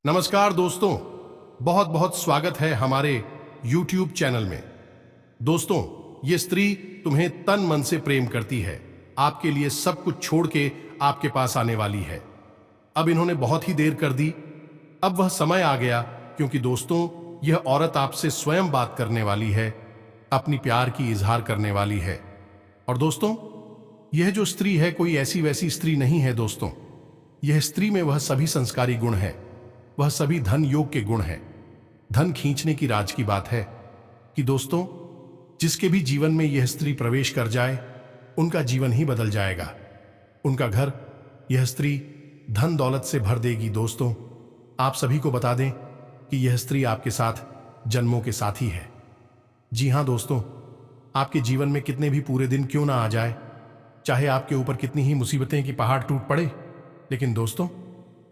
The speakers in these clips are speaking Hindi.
नमस्कार दोस्तों, बहुत बहुत स्वागत है हमारे YouTube चैनल में। दोस्तों, ये स्त्री तुम्हें तन मन से प्रेम करती है, आपके लिए सब कुछ छोड़ के आपके पास आने वाली है। अब इन्होंने बहुत ही देर कर दी, अब वह समय आ गया, क्योंकि दोस्तों यह औरत आपसे स्वयं बात करने वाली है, अपनी प्यार की इजहार करने वाली है। और दोस्तों, यह जो स्त्री है कोई ऐसी वैसी स्त्री नहीं है दोस्तों। यह स्त्री में वह सभी संस्कारी गुण है, वह सभी धन योग के गुण हैं। धन खींचने की राज की बात है कि दोस्तों, जिसके भी जीवन में यह स्त्री प्रवेश कर जाए उनका जीवन ही बदल जाएगा। उनका घर यह स्त्री धन दौलत से भर देगी। दोस्तों, आप सभी को बता दें कि यह स्त्री आपके साथ जन्मों के साथी है। जी हां दोस्तों, आपके जीवन में कितने भी पूरे दिन क्यों ना आ जाए, चाहे आपके ऊपर कितनी ही मुसीबतें की पहाड़ टूट पड़े, लेकिन दोस्तों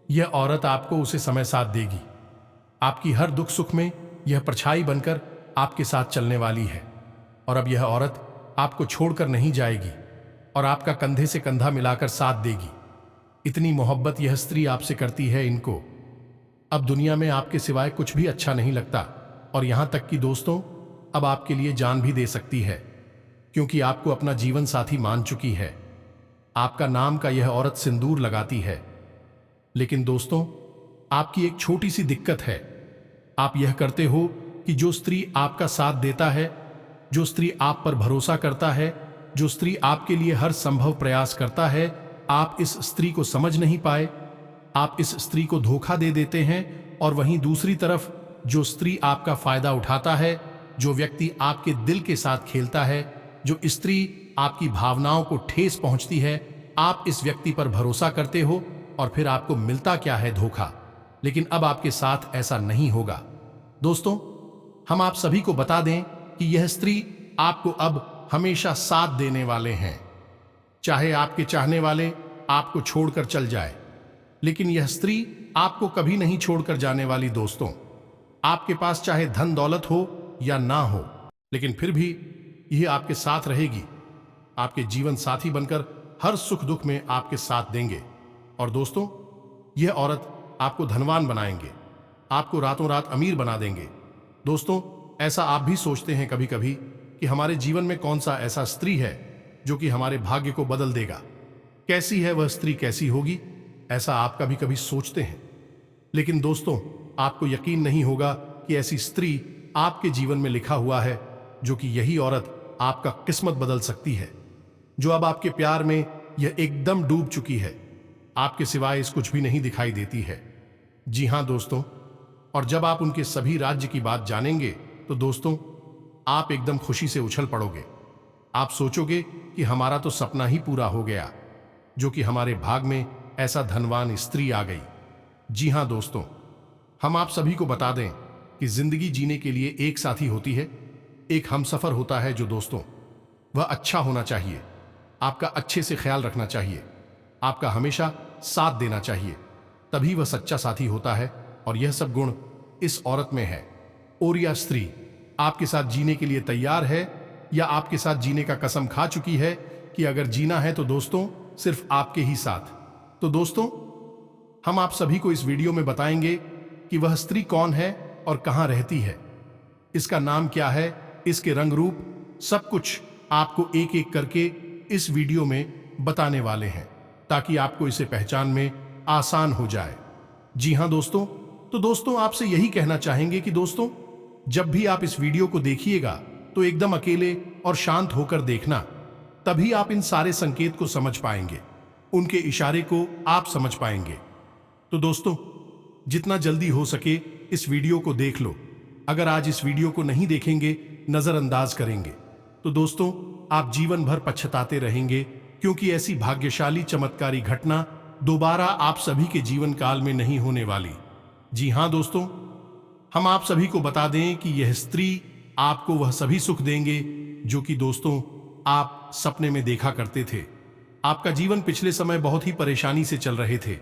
यह औरत आपको उसे समय साथ देगी। आपकी हर दुख सुख में यह परछाई बनकर आपके साथ चलने वाली है। और अब यह औरत आपको छोड़कर नहीं जाएगी और आपका कंधे से कंधा मिलाकर साथ देगी। इतनी मोहब्बत यह स्त्री आपसे करती है, इनको अब दुनिया में आपके सिवाय कुछ भी अच्छा नहीं लगता। और यहां तक कि दोस्तों अब आपके लिए जान भी दे सकती है, क्योंकि आपको अपना जीवन साथी मान चुकी है। आपका नाम का यह औरत सिंदूर लगाती है। लेकिन दोस्तों, आपकी एक छोटी सी दिक्कत है। आप यह करते हो कि जो स्त्री आपका साथ देता है, जो स्त्री आप पर भरोसा करता है, जो स्त्री आपके लिए हर संभव प्रयास करता है, आप इस स्त्री को समझ नहीं पाए। आप इस स्त्री को धोखा दे देते हैं। और वहीं दूसरी तरफ जो स्त्री आपका फायदा उठाता है, जो व्यक्ति आपके दिल के साथ खेलता है, जो स्त्री आपकी भावनाओं को ठेस पहुंचती है, आप इस व्यक्ति पर भरोसा करते हो और फिर आपको मिलता क्या है? धोखा। लेकिन अब आपके साथ ऐसा नहीं होगा। दोस्तों, हम आप सभी को बता दें कि यह स्त्री आपको अब हमेशा साथ देने वाले हैं। चाहे आपके चाहने वाले आपको छोड़कर चल जाए, लेकिन यह स्त्री आपको कभी नहीं छोड़कर जाने वाली। दोस्तों, आपके पास चाहे धन दौलत हो या ना हो, लेकिन फिर भी यह आपके साथ रहेगी। आपके जीवन साथी बनकर हर सुख दुख में आपके साथ देंगे। और दोस्तों, यह औरत आपको धनवान बनाएंगे, आपको रातों रात अमीर बना देंगे। दोस्तों, ऐसा आप भी सोचते हैं कभी कभी कि हमारे जीवन में कौन सा ऐसा स्त्री है जो कि हमारे भाग्य को बदल देगा। कैसी है वह स्त्री, कैसी होगी, ऐसा आप कभी कभी सोचते हैं। लेकिन दोस्तों, आपको यकीन नहीं होगा कि ऐसी स्त्री आपके जीवन में लिखा हुआ है, जो कि यही औरत आपका किस्मत बदल सकती है, जो अब आपके प्यार में यह एकदम डूब चुकी है। आपके सिवाय इस कुछ भी नहीं दिखाई देती है। जी हां दोस्तों, और जब आप उनके सभी राज्य की बात जानेंगे तो दोस्तों आप एकदम खुशी से उछल पड़ोगे। आप सोचोगे कि हमारा तो सपना ही पूरा हो गया, जो कि हमारे भाग में ऐसा धनवान स्त्री आ गई। जी हां दोस्तों, हम आप सभी को बता दें कि जिंदगी जीने के लिए एक साथी होती है, एक हमसफर होता है। जो दोस्तों वह अच्छा होना चाहिए, आपका अच्छे से ख्याल रखना चाहिए, आपका हमेशा साथ देना चाहिए, तभी वह सच्चा साथी होता है। और यह सब गुण इस औरत में है। और यह स्त्री आपके साथ जीने के लिए तैयार है, या आपके साथ जीने का कसम खा चुकी है कि अगर जीना है तो दोस्तों सिर्फ आपके ही साथ। तो दोस्तों, हम आप सभी को इस वीडियो में बताएंगे कि वह स्त्री कौन है और कहां रहती है, इसका नाम क्या है, इसके रंग रूप, सब कुछ आपको एक एक करके इस वीडियो में बताने वाले हैं, ताकि आपको इसे पहचान में आसान हो जाए। जी हां दोस्तों, तो दोस्तों आपसे यही कहना चाहेंगे कि दोस्तों जब भी आप इस वीडियो को देखिएगा तो एकदम अकेले और शांत होकर देखना, तभी आप इन सारे संकेत को समझ पाएंगे, उनके इशारे को आप समझ पाएंगे। तो दोस्तों, जितना जल्दी हो सके इस वीडियो को देख लो। अगर आज इस वीडियो को नहीं देखेंगे, नजरअंदाज करेंगे, तो दोस्तों आप जीवन भर पछताते रहेंगे, क्योंकि ऐसी भाग्यशाली चमत्कारी घटना दोबारा आप सभी के जीवन काल में नहीं होने वाली। जी हां दोस्तों, हम आप सभी को बता दें कि यह स्त्री आपको वह सभी सुख देंगे जो कि दोस्तों आप सपने में देखा करते थे। आपका जीवन पिछले समय बहुत ही परेशानी से चल रहे थे,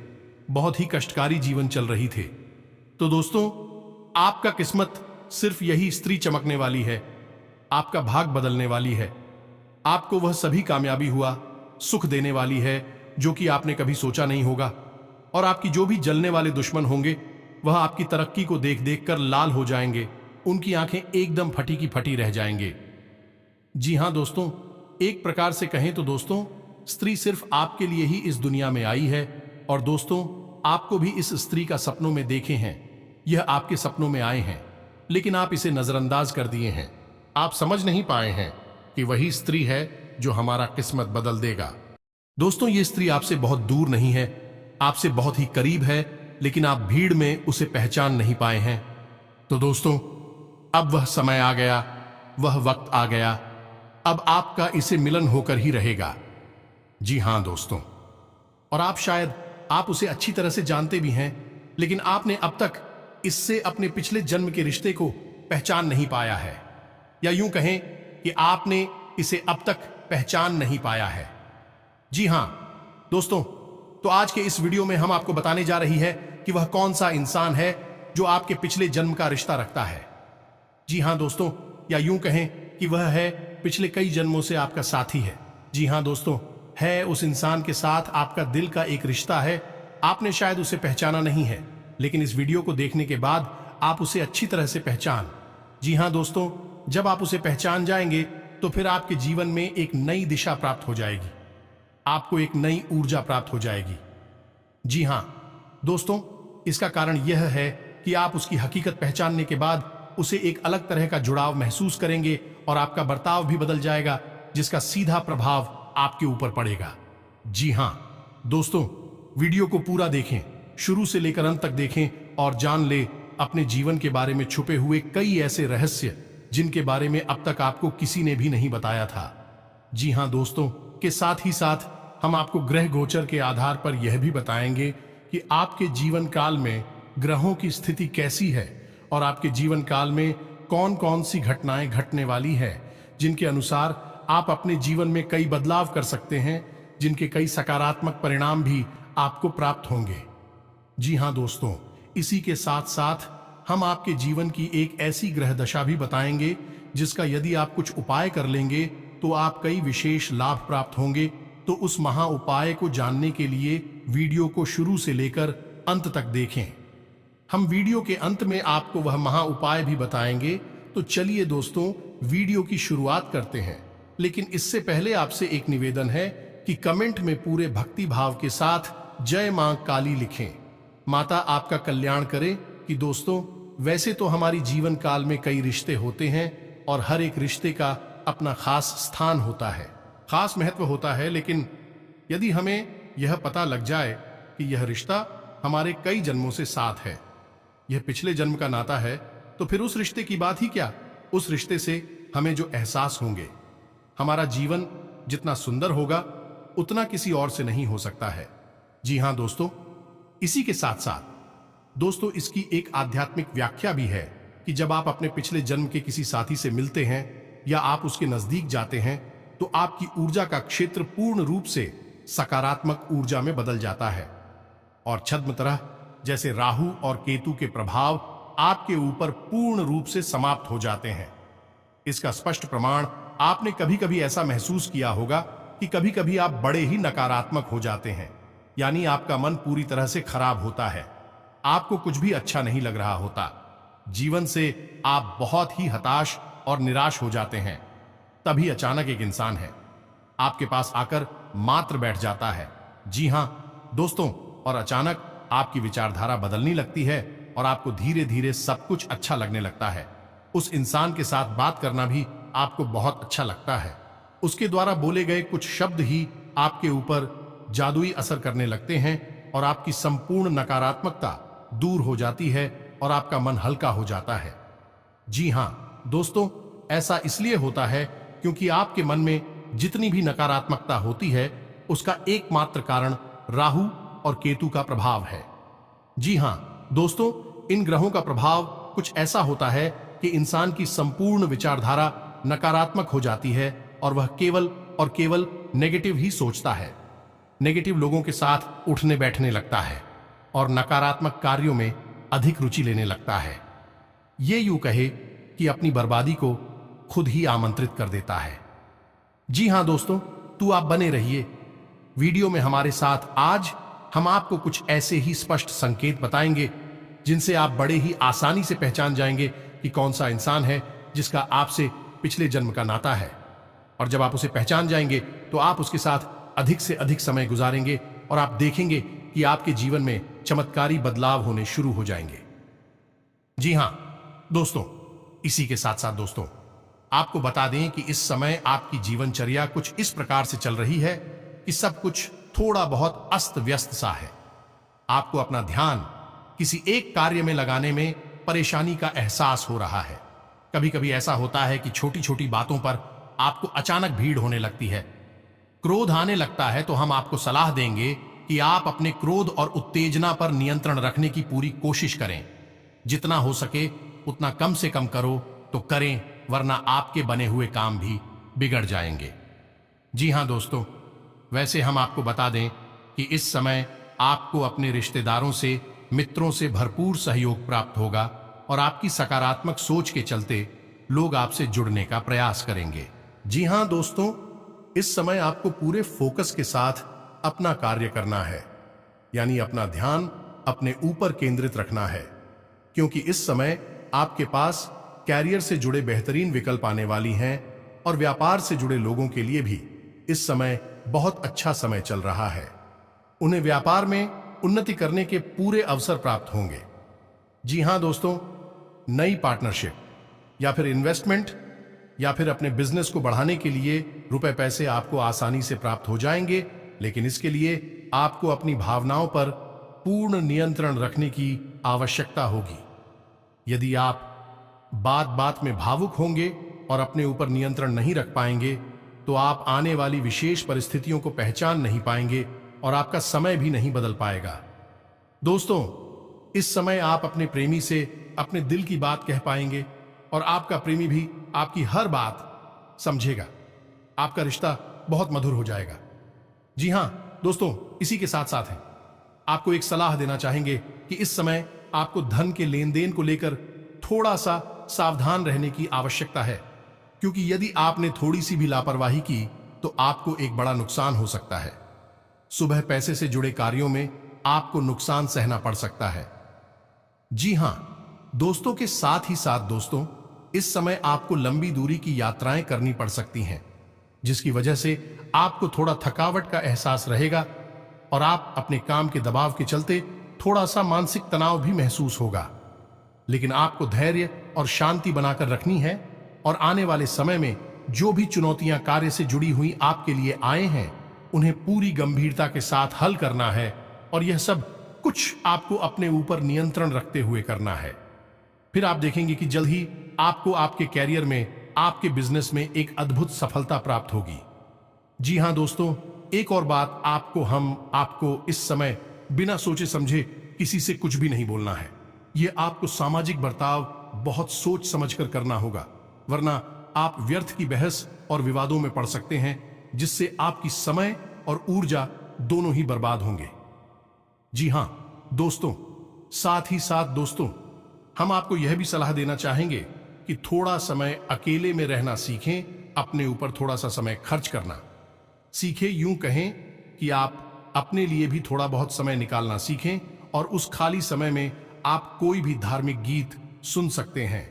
बहुत ही कष्टकारी जीवन चल रही थे। तो दोस्तों आपका किस्मत सिर्फ यही स्त्री चमकने वाली है, आपका भाग बदलने वाली है। आपको वह सभी कामयाबी हुआ, सुख देने वाली है जो कि आपने कभी सोचा नहीं होगा। और आपकी जो भी जलने वाले दुश्मन होंगे वह आपकी तरक्की को देख देख कर लाल हो जाएंगे, उनकी आंखें एकदम फटी की फटी रह जाएंगे। जी हां दोस्तों, एक प्रकार से कहें तो दोस्तों, स्त्री सिर्फ आपके लिए ही इस दुनिया में आई है। और दोस्तों, आपको भी इस स्त्री का सपनों में देखे हैं, यह आपके सपनों में आए हैं, लेकिन आप इसे नजरअंदाज कर दिए हैं। आप समझ नहीं पाए हैं कि वही स्त्री है जो हमारा किस्मत बदल देगा। दोस्तों, ये स्त्री आपसे बहुत दूर नहीं है, आपसे बहुत ही करीब है, लेकिन आप भीड़ में उसे पहचान नहीं पाए हैं। तो दोस्तों, अब वह समय आ गया, वह वक्त आ गया, अब आपका इसे मिलन होकर ही रहेगा। जी हां दोस्तों, और आप उसे अच्छी तरह से जानते भी हैं, लेकिन आपने अब तक इससे अपने पिछले जन्म के रिश्ते को पहचान नहीं पाया है, या यूं कहें कि आपने इसे अब तक पहचान नहीं पाया है। जी हां दोस्तों, तो आज के इस वीडियो में हम आपको बताने जा रही है कि वह कौन सा इंसान है जो आपके पिछले जन्म का रिश्ता रखता है। जी हां दोस्तों, या यूं कहें कि वह है पिछले कई जन्मों से आपका साथी है। जी हां दोस्तों, है उस इंसान के साथ आपका दिल का एक रिश्ता है। आपने शायद उसे पहचाना नहीं है, लेकिन इस वीडियो को देखने के बाद आप उसे अच्छी तरह से पहचान। जी हां दोस्तों, जब आप उसे पहचान जाएंगे तो फिर आपके जीवन में एक नई दिशा प्राप्त हो जाएगी, आपको एक नई ऊर्जा प्राप्त हो जाएगी। जी हां दोस्तों, इसका कारण यह है कि आप उसकी हकीकत पहचानने के बाद उसे एक अलग तरह का जुड़ाव महसूस करेंगे और आपका बर्ताव भी बदल जाएगा, जिसका सीधा प्रभाव आपके ऊपर पड़ेगा। जी हां दोस्तों, वीडियो को पूरा देखें, शुरू से लेकर अंत तक देखें और जान ले अपने जीवन के बारे में छुपे हुए कई ऐसे रहस्य जिनके बारे में अब तक आपको किसी ने भी नहीं बताया था। जी हां दोस्तों, के साथ ही साथ हम आपको ग्रह गोचर के आधार पर यह भी बताएंगे कि आपके जीवन काल में ग्रहों की स्थिति कैसी है और आपके जीवन काल में कौन कौन सी घटनाएं घटने वाली है, जिनके अनुसार आप अपने जीवन में कई बदलाव कर सकते हैं, जिनके कई सकारात्मक परिणाम भी आपको प्राप्त होंगे। जी हां दोस्तों, इसी के साथ साथ हम आपके जीवन की एक ऐसी ग्रह दशा भी बताएंगे जिसका यदि आप कुछ उपाय कर लेंगे तो आप कई विशेष लाभ प्राप्त होंगे। तो उस महा उपाय को जानने के लिए वीडियो को शुरू से लेकर अंत तक देखें। हम वीडियो के अंत में आपको वह महा उपाय भी बताएंगे। तो चलिए दोस्तों, वीडियो की शुरुआत करते हैं, लेकिन इससे पहले आपसे एक निवेदन है कि कमेंट में पूरे भक्ति भाव के साथ जय मां काली लिखें। माता आपका कल्याण करे। कि दोस्तों, वैसे तो हमारी जीवन काल में कई रिश्ते होते हैं और हर एक रिश्ते का अपना खास स्थान होता है, खास महत्व होता है, लेकिन यदि हमें यह पता लग जाए कि यह रिश्ता हमारे कई जन्मों से साथ है, यह पिछले जन्म का नाता है, तो फिर उस रिश्ते की बात ही क्या। उस रिश्ते से हमें जो एहसास होंगे, हमारा जीवन जितना सुंदर होगा उतना किसी और से नहीं हो सकता है। जी हां दोस्तों, इसी के साथ साथ दोस्तों, इसकी एक आध्यात्मिक व्याख्या भी है कि जब आप अपने पिछले जन्म के किसी साथी से मिलते हैं या आप उसके नजदीक जाते हैं तो आपकी ऊर्जा का क्षेत्र पूर्ण रूप से सकारात्मक ऊर्जा में बदल जाता है और छद्म तरह जैसे राहु और केतु के प्रभाव आपके ऊपर पूर्ण रूप से समाप्त हो जाते हैं। इसका स्पष्ट प्रमाण आपने कभी कभी ऐसा महसूस किया होगा कि कभी कभी आप बड़े ही नकारात्मक हो जाते हैं, यानी आपका मन पूरी तरह से खराब होता है, आपको कुछ भी अच्छा नहीं लग रहा होता, जीवन से आप बहुत ही हताश और निराश हो जाते हैं। तभी अचानक एक इंसान है आपके पास आकर मात्र बैठ जाता है। जी हां दोस्तों, और अचानक आपकी विचारधारा बदलने लगती है और आपको धीरे धीरे सब कुछ अच्छा लगने लगता है। उस इंसान के साथ बात करना भी आपको बहुत अच्छा लगता है। उसके द्वारा बोले गए कुछ शब्द ही आपके ऊपर जादुई असर करने लगते हैं और आपकी संपूर्ण नकारात्मकता दूर हो जाती है और आपका मन हल्का हो जाता है। जी हां दोस्तों, ऐसा इसलिए होता है क्योंकि आपके मन में जितनी भी नकारात्मकता होती है उसका एकमात्र कारण राहु और केतु का प्रभाव है। जी हां दोस्तों, इन ग्रहों का प्रभाव कुछ ऐसा होता है कि इंसान की संपूर्ण विचारधारा नकारात्मक हो जाती है और वह केवल और केवल नेगेटिव ही सोचता है, नेगेटिव लोगों के साथ उठने बैठने लगता है और नकारात्मक कार्यों में अधिक रुचि लेने लगता है। ये यूं कहे कि अपनी बर्बादी को खुद ही आमंत्रित कर देता है। जी हां दोस्तों, तो आप बने रहिए वीडियो में हमारे साथ। आज हम आपको कुछ ऐसे ही स्पष्ट संकेत बताएंगे जिनसे आप बड़े ही आसानी से पहचान जाएंगे कि कौन सा इंसान है जिसका आपसे पिछले जन्म का नाता है। और जब आप उसे पहचान जाएंगे तो आप उसके साथ अधिक से अधिक समय गुजारेंगे और आप देखेंगे कि आपके जीवन में चमत्कारी बदलाव होने शुरू हो जाएंगे। जी हां दोस्तों, इसी के साथ साथ दोस्तों, आपको बता दें कि इस समय आपकी जीवनचर्या कुछ इस प्रकार से चल रही है कि सब कुछ थोड़ा बहुत अस्त व्यस्त सा है। आपको अपना ध्यान किसी एक कार्य में लगाने में परेशानी का एहसास हो रहा है। कभी कभी ऐसा होता है कि छोटी छोटी बातों पर आपको अचानक भीड़ होने लगती है, क्रोध आने लगता है। तो हम आपको सलाह देंगे कि आप अपने क्रोध और उत्तेजना पर नियंत्रण रखने की पूरी कोशिश करें। जितना हो सके उतना कम से कम करो तो करें, वरना आपके बने हुए काम भी बिगड़ जाएंगे। जी हां दोस्तों, वैसे हम आपको बता दें कि इस समय आपको अपने रिश्तेदारों से, मित्रों से भरपूर सहयोग प्राप्त होगा और आपकी सकारात्मक सोच के चलते लोग आपसे जुड़ने का प्रयास करेंगे। जी हां दोस्तों, इस समय आपको पूरे फोकस के साथ अपना कार्य करना है, यानी अपना ध्यान अपने ऊपर केंद्रित रखना है, क्योंकि इस समय आपके पास कैरियर से जुड़े बेहतरीन विकल्प आने वाली हैं और व्यापार से जुड़े लोगों के लिए भी इस समय बहुत अच्छा समय चल रहा है। उन्हें व्यापार में उन्नति करने के पूरे अवसर प्राप्त होंगे। जी हां दोस्तों, नई पार्टनरशिप या फिर इन्वेस्टमेंट या फिर अपने बिजनेस को बढ़ाने के लिए रुपए पैसे आपको आसानी से प्राप्त हो जाएंगे, लेकिन इसके लिए आपको अपनी भावनाओं पर पूर्ण नियंत्रण रखने की आवश्यकता होगी। यदि आप बात बात में भावुक होंगे और अपने ऊपर नियंत्रण नहीं रख पाएंगे तो आप आने वाली विशेष परिस्थितियों को पहचान नहीं पाएंगे और आपका समय भी नहीं बदल पाएगा। दोस्तों, इस समय आप अपने प्रेमी से अपने दिल की बात कह पाएंगे और आपका प्रेमी भी आपकी हर बात समझेगा। आपका रिश्ता बहुत मधुर हो जाएगा। जी हां दोस्तों, इसी के साथ साथ है आपको एक सलाह देना चाहेंगे कि इस समय आपको धन के लेन देन को लेकर थोड़ा सा सावधान रहने की आवश्यकता है, क्योंकि यदि आपने थोड़ी सी भी लापरवाही की तो आपको एक बड़ा नुकसान हो सकता है। सुबह पैसे से जुड़े कार्यों में आपको नुकसान सहना पड़ सकता है। जी हां दोस्तों, के साथ ही साथ दोस्तों, इस समय आपको लंबी दूरी की यात्राएं करनी पड़ सकती हैं, जिसकी वजह से आपको थोड़ा थकावट का एहसास रहेगा और आप अपने काम के दबाव के चलते थोड़ा सा मानसिक तनाव भी महसूस होगा। लेकिन आपको धैर्य और शांति बनाकर रखनी है और आने वाले समय में जो भी चुनौतियां कार्य से जुड़ी हुई आपके लिए आए हैं उन्हें पूरी गंभीरता के साथ हल करना है और यह सब कुछ आपको अपने ऊपर नियंत्रण रखते हुए करना है। फिर आप देखेंगे कि जल्द ही आपको आपके कैरियर में, आपके बिजनेस में एक अद्भुत सफलता प्राप्त होगी। जी हां दोस्तों, एक और बात आपको इस समय बिना सोचे समझे किसी से कुछ भी नहीं बोलना है। यह आपको सामाजिक बर्ताव बहुत सोच समझकर करना होगा, वरना आप व्यर्थ की बहस और विवादों में पड़ सकते हैं, जिससे आपकी समय और ऊर्जा दोनों ही बर्बाद होंगे। जी हां दोस्तों, साथ ही साथ दोस्तों, हम आपको यह भी सलाह देना चाहेंगे कि थोड़ा समय अकेले में रहना सीखें, अपने ऊपर थोड़ा सा समय खर्च करना सीखें। यूं कहें कि आप अपने लिए भी थोड़ा बहुत समय निकालना सीखें और उस खाली समय में आप कोई भी धार्मिक गीत सुन सकते हैं।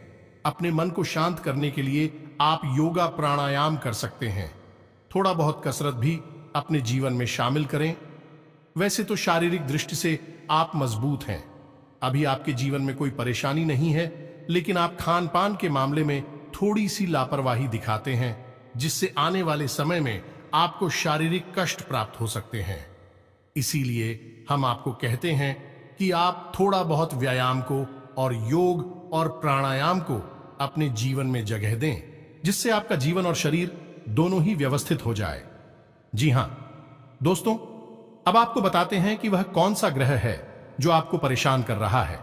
अपने मन को शांत करने के लिए आप योगा प्राणायाम कर सकते हैं। थोड़ा बहुत कसरत भी अपने जीवन में शामिल करें। वैसे तो शारीरिक दृष्टि से आप मजबूत हैं, अभी आपके जीवन में कोई परेशानी नहीं है, लेकिन आप खान पान के मामले में थोड़ी सी लापरवाही दिखाते हैं, जिससे आने वाले समय में आपको शारीरिक कष्ट प्राप्त हो सकते हैं। इसीलिए हम आपको कहते हैं कि आप थोड़ा बहुत व्यायाम को और योग और प्राणायाम को अपने जीवन में जगह दें, जिससे आपका जीवन और शरीर दोनों ही व्यवस्थित हो जाए। जी हां दोस्तों, अब आपको बताते हैं कि वह कौन सा ग्रह है जो आपको परेशान कर रहा है।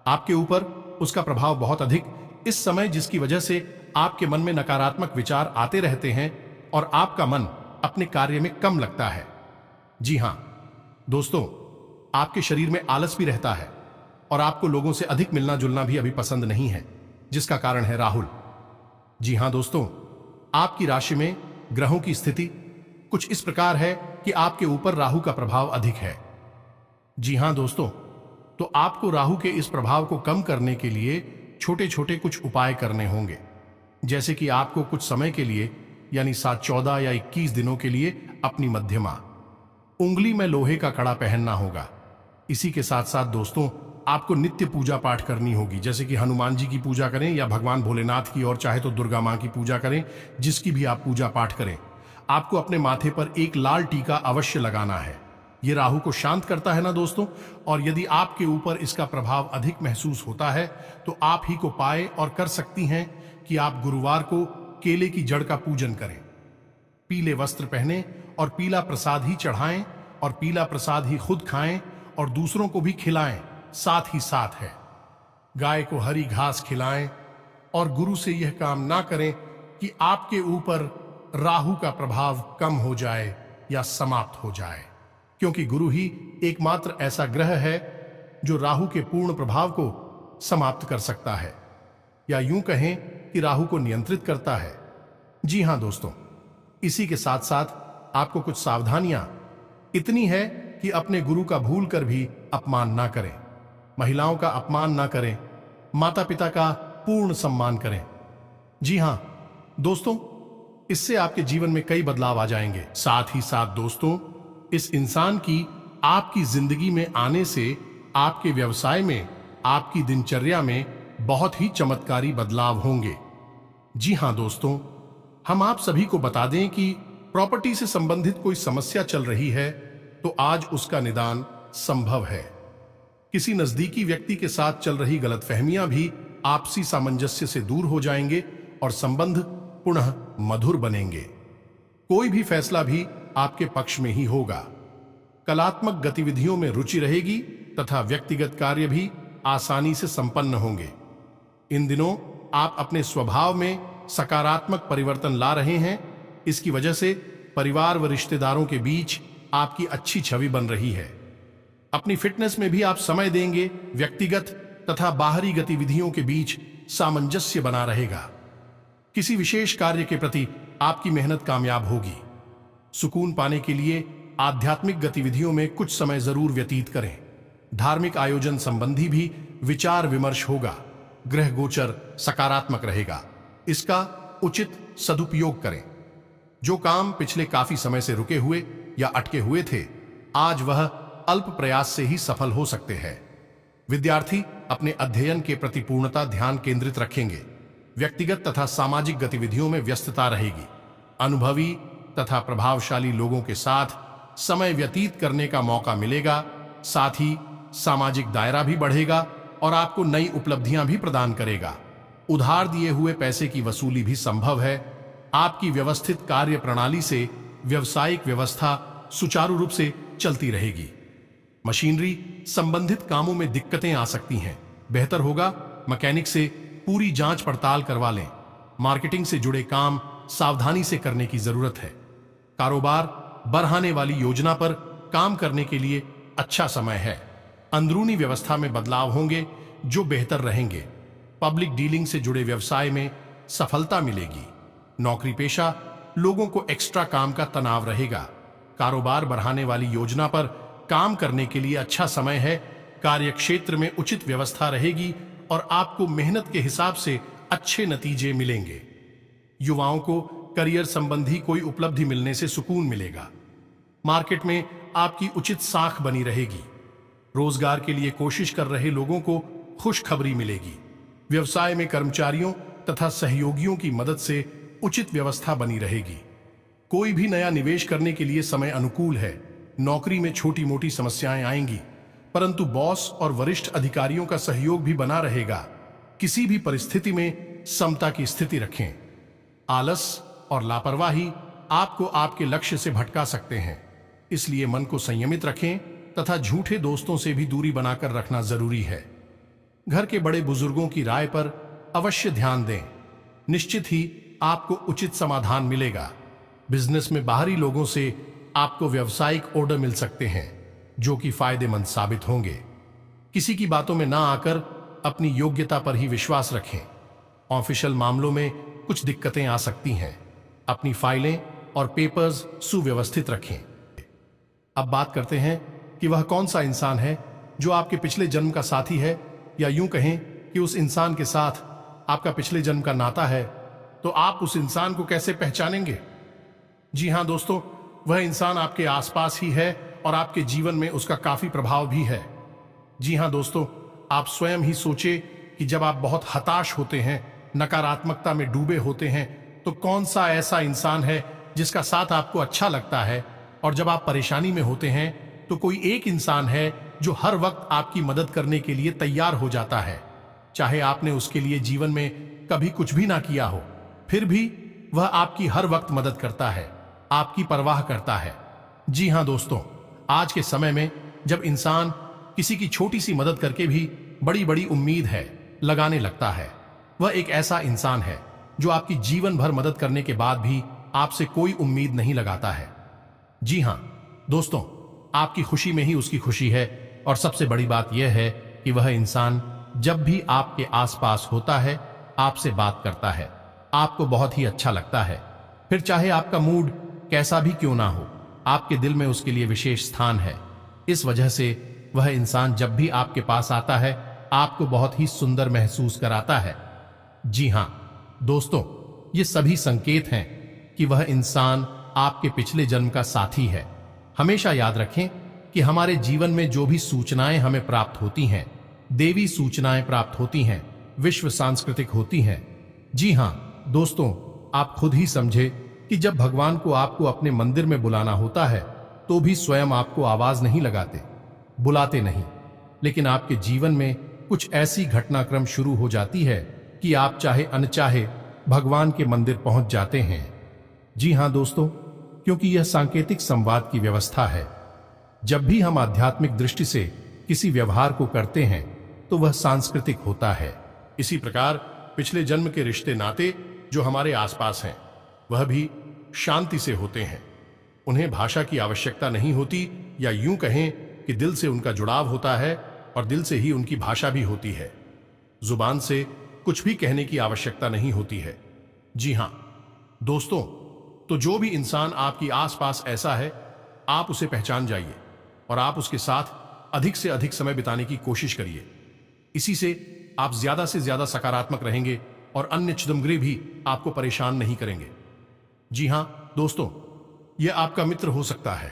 आपके ऊपर उसका प्रभाव बहुत अधिक इस समय, जिसकी वजह से आपके मन में नकारात्मक विचार आते रहते हैं और आपका मन अपने कार्य में कम लगता है। जी हां दोस्तों, आपके शरीर में आलस भी रहता है और आपको लोगों से अधिक मिलना जुलना भी अभी पसंद नहीं है, जिसका कारण है राहुल। जी हां दोस्तों, आपकी राशि में ग्रहों की स्थिति कुछ इस प्रकार है कि आपके ऊपर राहु का प्रभाव अधिक है। जी हां दोस्तों, तो आपको राहु के इस प्रभाव को कम करने के लिए छोटे छोटे कुछ उपाय करने होंगे। जैसे कि आपको कुछ समय के लिए यानी 7, 14 या 21 दिनों के लिए अपनी मध्यमा उंगली में लोहे का कड़ा पहनना होगा। इसी के साथ साथ दोस्तों, आपको नित्य पूजा पाठ करनी होगी, जैसे कि हनुमान जी की पूजा करें या भगवान भोलेनाथ की, और चाहे तो दुर्गा मां की पूजा करें, जिसकी भी आप पूजा पाठ करें। आपको अपने माथे पर एक लाल टीका अवश्य लगाना है। यह राहु को शांत करता है ना दोस्तों। और यदि आपके ऊपर इसका प्रभाव अधिक महसूस होता है तो आप ही को पाए और कर सकती हैं कि आप गुरुवार को केले की जड़ का पूजन करें, पीले वस्त्र पहने और पीला प्रसाद ही चढ़ाएं, और पीला प्रसाद ही खुद खाएं और दूसरों को भी खिलाएं। साथ ही साथ है गाय को हरी घास खिलाएं, और गुरु से यह काम ना करें कि आपके ऊपर राहु का प्रभाव कम हो जाए या समाप्त हो जाए, क्योंकि गुरु ही एकमात्र ऐसा ग्रह है जो राहु के पूर्ण प्रभाव को समाप्त कर सकता है, या यूं कहें कि राहु को नियंत्रित करता है। जी हां दोस्तों, इसी के साथ साथ आपको कुछ सावधानियां इतनी है कि अपने गुरु का भूल कर भी अपमान ना करें, महिलाओं का अपमान ना करें, माता पिता का पूर्ण सम्मान करें। जी हां दोस्तों, इससे आपके जीवन में कई बदलाव आ जाएंगे। साथ ही साथ दोस्तों, इस इंसान की आपकी जिंदगी में आने से आपके व्यवसाय में, आपकी दिनचर्या में बहुत ही चमत्कारी बदलाव होंगे। जी हां दोस्तों, हम आप सभी को बता दें कि प्रॉपर्टी से संबंधित कोई समस्या चल रही है तो आज उसका निदान संभव है। किसी नजदीकी व्यक्ति के साथ चल रही गलतफहमियां भी आपसी सामंजस्य से दूर हो जाएंगे और संबंध पुनः मधुर बनेंगे। कोई भी फैसला भी आपके पक्ष में ही होगा। कलात्मक गतिविधियों में रुचि रहेगी तथा व्यक्तिगत कार्य भी आसानी से संपन्न होंगे। इन दिनों आप अपने स्वभाव में सकारात्मक परिवर्तन ला रहे हैं। इसकी वजह से परिवार व रिश्तेदारों के बीच आपकी अच्छी छवि बन रही है। अपनी फिटनेस में भी आप समय देंगे। व्यक्तिगत तथा बाहरी गतिविधियों के बीच सामंजस्य बना रहेगा। किसी विशेष कार्य के प्रति आपकी मेहनत कामयाब होगी। सुकून पाने के लिए आध्यात्मिक गतिविधियों में कुछ समय जरूर व्यतीत करें। धार्मिक आयोजन संबंधी भी विचार विमर्श होगा। ग्रह गोचर सकारात्मक रहेगा, इसका उचित सदुपयोग करें। जो काम पिछले काफी समय से रुके हुए या अटके हुए थे, आज वह अल्प प्रयास से ही सफल हो सकते हैं। विद्यार्थी अपने अध्ययन के प्रति पूर्णता ध्यान केंद्रित रखेंगे। व्यक्तिगत तथा सामाजिक गतिविधियों में व्यस्तता रहेगी। अनुभवी तथा प्रभावशाली लोगों के साथ समय व्यतीत करने का मौका मिलेगा। साथ ही सामाजिक दायरा भी बढ़ेगा और आपको नई उपलब्धियां भी प्रदान करेगा। उधार दिए हुए पैसे की वसूली भी संभव है। आपकी व्यवस्थित कार्य प्रणाली से व्यवसायिक व्यवस्था सुचारू रूप से चलती रहेगी। मशीनरी संबंधित कामों में दिक्कतें आ सकती हैं। बेहतर होगा मैकेनिक से पूरी जांच पड़ताल करवा लें। मार्केटिंग से जुड़े काम सावधानी से करने की जरूरत है। कारोबार बढ़ाने वाली योजना पर काम करने के लिए अच्छा समय है। अंदरूनी व्यवस्था में बदलाव होंगे जो बेहतर रहेंगे। पब्लिक डीलिंग से जुड़े व्यवसाय में सफलता मिलेगी। नौकरी पेशा लोगों को एक्स्ट्रा काम का तनाव रहेगा। कारोबार बढ़ाने वाली योजना पर काम करने के लिए अच्छा समय है। कार्य क्षेत्र में उचित व्यवस्था रहेगी और आपको मेहनत के हिसाब से अच्छे नतीजे मिलेंगे। युवाओं को करियर संबंधी कोई उपलब्धि मिलने से सुकून मिलेगा। मार्केट में आपकी उचित साख बनी रहेगी। रोजगार के लिए कोशिश कर रहे लोगों को खुशखबरी मिलेगी। व्यवसाय में कर्मचारियों तथा सहयोगियों की मदद से उचित व्यवस्था बनी रहेगी। कोई भी नया निवेश करने के लिए समय अनुकूल है। नौकरी में छोटी मोटी समस्याएं आएंगी, परंतु बॉस और वरिष्ठ अधिकारियों का सहयोग भी बना रहेगा। किसी भी परिस्थिति में समता की स्थिति रखें। आलस और लापरवाही आपको आपके लक्ष्य से भटका सकते हैं, इसलिए मन को संयमित रखें तथा झूठे दोस्तों से भी दूरी बनाकर रखना जरूरी है। घर के बड़े बुजुर्गों की राय पर अवश्य ध्यान दें। निश्चित ही आपको उचित समाधान मिलेगा। बिजनेस में बाहरी लोगों से आपको व्यावसायिक ऑर्डर मिल सकते हैं जो कि फायदेमंद साबित होंगे। किसी की बातों में ना आकर अपनी योग्यता पर ही विश्वास रखें। ऑफिशियल मामलों में कुछ दिक्कतें आ सकती हैं। अपनी फाइलें और पेपर्स सुव्यवस्थित रखें। अब बात करते हैं कि वह कौन सा इंसान है जो आपके पिछले जन्म का साथी है, या यूं कहें कि उस इंसान के साथ आपका पिछले जन्म का नाता है, तो आप उस इंसान को कैसे पहचानेंगे? जी हां दोस्तों, वह इंसान आपके आसपास ही है और आपके जीवन में उसका काफी प्रभाव भी है। जी हां दोस्तों, आप स्वयं ही सोचे कि जब आप बहुत हताश होते हैं, नकारात्मकता में डूबे होते हैं, तो कौन सा ऐसा इंसान है जिसका साथ आपको अच्छा लगता है? और जब आप परेशानी में होते हैं तो कोई एक इंसान है जो हर वक्त आपकी मदद करने के लिए तैयार हो जाता है। चाहे आपने उसके लिए जीवन में कभी कुछ भी ना किया हो, फिर भी वह आपकी हर वक्त मदद करता है, आपकी परवाह करता है। जी हां दोस्तों, आज के समय में जब इंसान किसी की छोटी सी मदद करके भी बड़ी बड़ी उम्मीद है लगाने लगता है, वह एक ऐसा इंसान है जो आपकी जीवन भर मदद करने के बाद भी आपसे कोई उम्मीद नहीं लगाता है। जी हां दोस्तों, आपकी खुशी में ही उसकी खुशी है, और सबसे बड़ी बात यह है कि वह इंसान जब भी आपके आसपास होता है, आपसे बात करता है, आपको बहुत ही अच्छा लगता है। फिर चाहे आपका मूड कैसा भी क्यों ना हो, आपके दिल में उसके लिए विशेष स्थान है। इस वजह से वह इंसान जब भी आपके पास आता है, आपको बहुत ही सुंदर महसूस कराता है। जी हां दोस्तों, ये सभी संकेत हैं कि वह इंसान आपके पिछले जन्म का साथी है। हमेशा याद रखें कि हमारे जीवन में जो भी सूचनाएं हमें प्राप्त होती हैं, देवी सूचनाएं प्राप्त होती हैं, विश्व सांस्कृतिक होती हैं। जी हां दोस्तों, आप खुद ही समझे कि जब भगवान को आपको अपने मंदिर में बुलाना होता है, तो भी स्वयं आपको आवाज नहीं लगाते, बुलाते नहीं, लेकिन आपके जीवन में कुछ ऐसी घटनाक्रम शुरू हो जाती है कि आप चाहे अनचाहे भगवान के मंदिर पहुंच जाते हैं। जी हां दोस्तों, क्योंकि यह सांकेतिक संवाद की व्यवस्था है। जब भी हम आध्यात्मिक दृष्टि से किसी व्यवहार को करते हैं, तो वह सांस्कृतिक होता है। इसी प्रकार पिछले जन्म के रिश्ते नाते जो हमारे आसपास हैं, वह भी शांति से होते हैं। उन्हें भाषा की आवश्यकता नहीं होती, या यूं कहें कि दिल से उनका जुड़ाव होता है, और दिल से ही उनकी भाषा भी होती है। जुबान से कुछ भी कहने की आवश्यकता नहीं होती है। जी हां दोस्तों, तो जो भी इंसान आपकी आसपास ऐसा है, आप उसे पहचान जाइए और आप उसके साथ अधिक से अधिक समय बिताने की कोशिश करिए। इसी से आप ज्यादा से ज्यादा सकारात्मक रहेंगे और अन्य छिदमगृह भी आपको परेशान नहीं करेंगे। जी हां दोस्तों, यह आपका मित्र हो सकता है,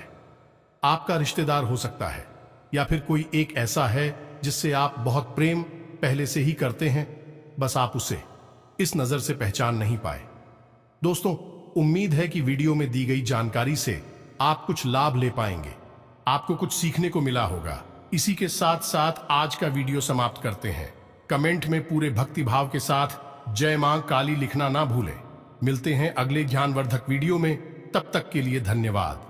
आपका रिश्तेदार हो सकता है, या फिर कोई एक ऐसा है जिससे आप बहुत प्रेम पहले से ही करते हैं, बस आप उसे इस नजर से पहचान नहीं पाए। दोस्तों, उम्मीद है कि वीडियो में दी गई जानकारी से आप कुछ लाभ ले पाएंगे, आपको कुछ सीखने को मिला होगा। इसी के साथ साथ आज का वीडियो समाप्त करते हैं। कमेंट में पूरे भक्ति भाव के साथ जय मां काली लिखना ना भूलें। मिलते हैं अगले ज्ञानवर्धक वीडियो में, तब तक के लिए धन्यवाद।